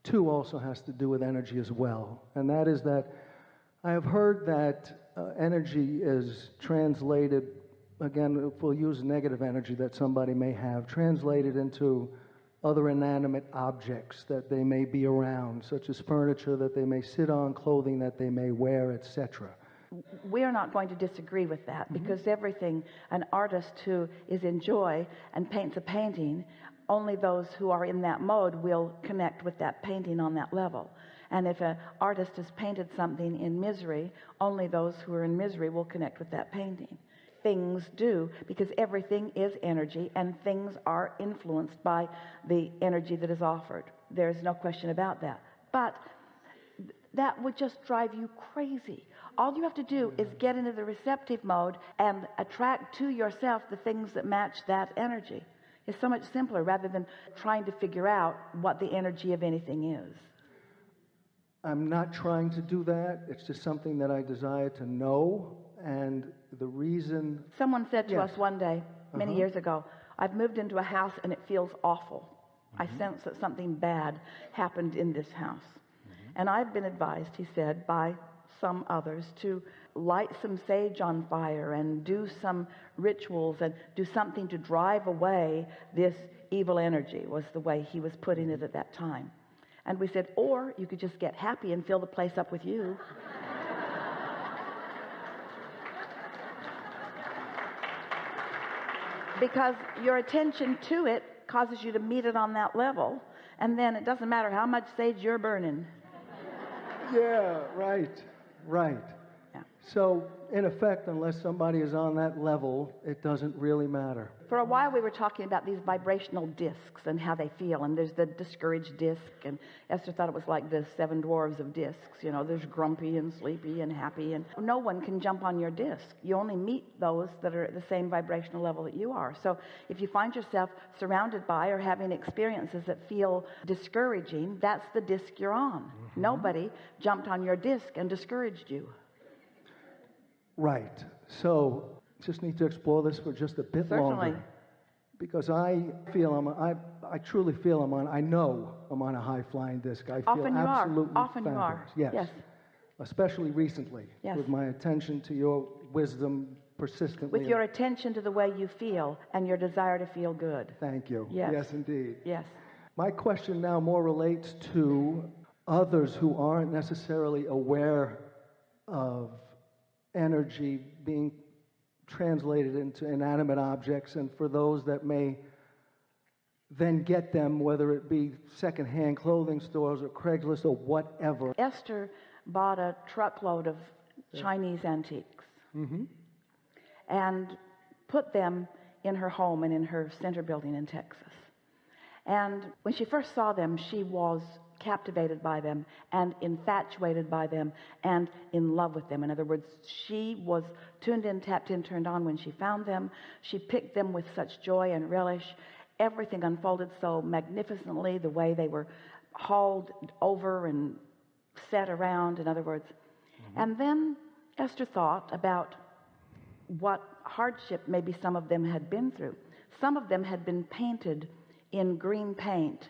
too, also has to do with energy as well. And that is that I have heard that energy is translated, again, if we'll use negative energy that somebody may have, translated into other inanimate objects that they may be around, such as furniture that they may sit on, clothing that they may wear, etc. We're not going to disagree with that, because everything, an artist who is in joy and paints a painting, only those who are in that mode will connect with that painting on that level. And if an artist has painted something in misery, only those who are in misery will connect with that painting. Things do, because everything is energy, and things are influenced by the energy that is offered. There's no question about that. But that would just drive you crazy. All you have to do is get into the receptive mode and attract to yourself the things that match that energy. It's so much simpler, rather than trying to figure out what the energy of anything is. I'm not trying to do that. It's just something that I desire to know. And the reason... Someone said to us one day, many years ago, I've moved into a house and it feels awful. I sense that something bad happened in this house. And I've been advised, he said, by some others to light some sage on fire and do some rituals and do something to drive away this evil energy, was the way he was putting it at that time. And we said, or you could just get happy and fill the place up with you. Because your attention to it causes you to meet it on that level, and then it doesn't matter how much sage you're burning. Yeah, right. Yeah. So, in effect, unless somebody is on that level, it doesn't really matter. For a while we were talking about these vibrational discs and how they feel, and there's the discouraged disc, and Esther thought it was like the 7 dwarves of discs. You know, there's grumpy and sleepy and happy, and no one can jump on your disc. You only meet those that are at the same vibrational level that you are. So if you find yourself surrounded by or having experiences that feel discouraging, that's the disc you're on. Nobody jumped on your disc and discouraged you. Right. So just need to explore this for just a bit longer, because I feel I truly feel I know I'm on a high-flying disc. I feel absolutely Often you are. Yes. Especially recently, with my attention to your wisdom persistently. With your attention to the way you feel and your desire to feel good. Thank you. Yes. Yes, indeed. Yes. My question now more relates to others who aren't necessarily aware of energy being translated into inanimate objects, and for those that may then get them, whether it be secondhand clothing stores or Craigslist or whatever. Esther bought a truckload of Chinese antiques and put them in her home and in her center building in Texas. And when she first saw them, she was captivated by them and infatuated by them and in love with them. In other words, she was tuned in, tapped in, turned on when she found them. She picked them with such joy and relish. Everything unfolded so magnificently, the way they were hauled over and set around, in other words. And then Esther thought about what hardship maybe some of them had been through. Some of them had been painted in green paint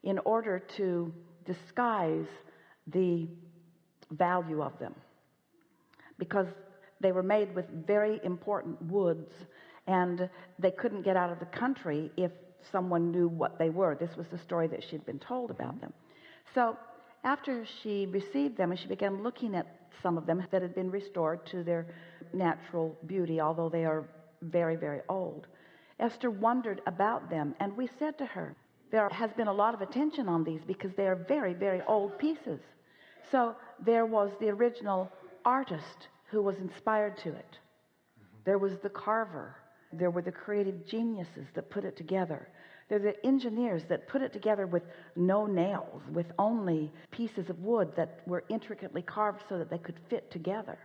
in order to disguise the value of them, because they were made with very important woods, and they couldn't get out of the country if someone knew what they were. This was the story that she'd been told about them. So after she received them and she began looking at some of them that had been restored to their natural beauty, although they are very, very old, Esther wondered about them, and we said to her, there has been a lot of attention on these because they are very, very old pieces. So there was the original artist who was inspired to it. There was the carver. There were the creative geniuses that put it together. There were the engineers that put it together with no nails, with only pieces of wood that were intricately carved so that they could fit together.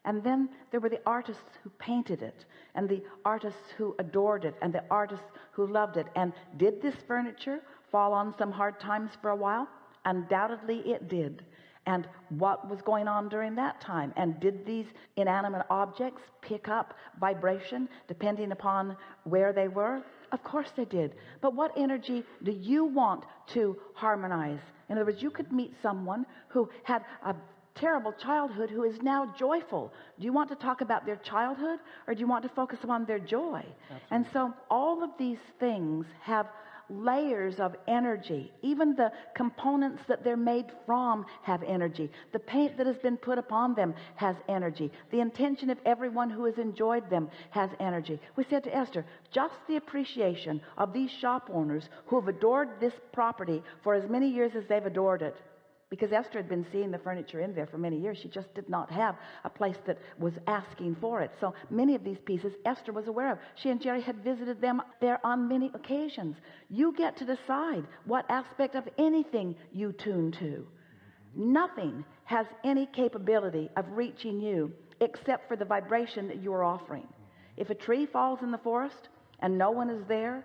And then there were the artists who painted it, and the artists who adored it, and the artists who loved it. And did this furniture fall on some hard times for a while? Undoubtedly it did. And what was going on during that time? And did these inanimate objects pick up vibration depending upon where they were? Of course they did. But what energy do you want to harmonize? In other words, you could meet someone who had a terrible childhood who is now joyful. Do you want to talk about their childhood, or do you want to focus on their joy? Absolutely. And so all of these things have layers of energy. Even the components that they're made from have energy. The paint that has been put upon them has energy. The intention of everyone who has enjoyed them has energy. We said to Esther, just the appreciation of these shop owners who have adored this property for as many years as they've adored it, because Esther had been seeing the furniture in there for many years. She just did not have a place that was asking for it. So many of these pieces Esther was aware of. She and Jerry had visited them there on many occasions. You get to decide what aspect of anything you tune to. Nothing has any capability of reaching you except for the vibration that you are offering. If a tree falls in the forest and no one is there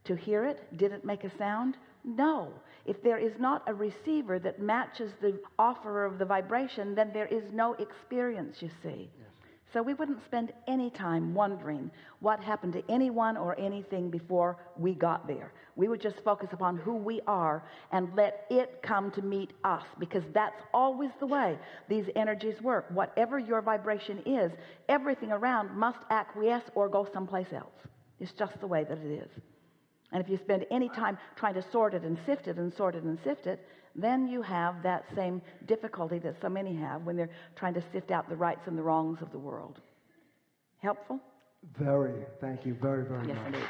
to hear it, did it make a sound? No. If there is not a receiver that matches the offerer of the vibration, then there is no experience, you see. Yes. So we wouldn't spend any time wondering what happened to anyone or anything before we got there. We would just focus upon who we are and let it come to meet us, because that's always the way these energies work. Whatever your vibration is, everything around must acquiesce or go someplace else. It's just the way that it is. And if you spend any time trying to sort it and sift it and sort it and sift it, then you have that same difficulty that so many have when they're trying to sift out the rights and the wrongs of the world. Helpful? Very. Thank you very, very much. Yes, indeed.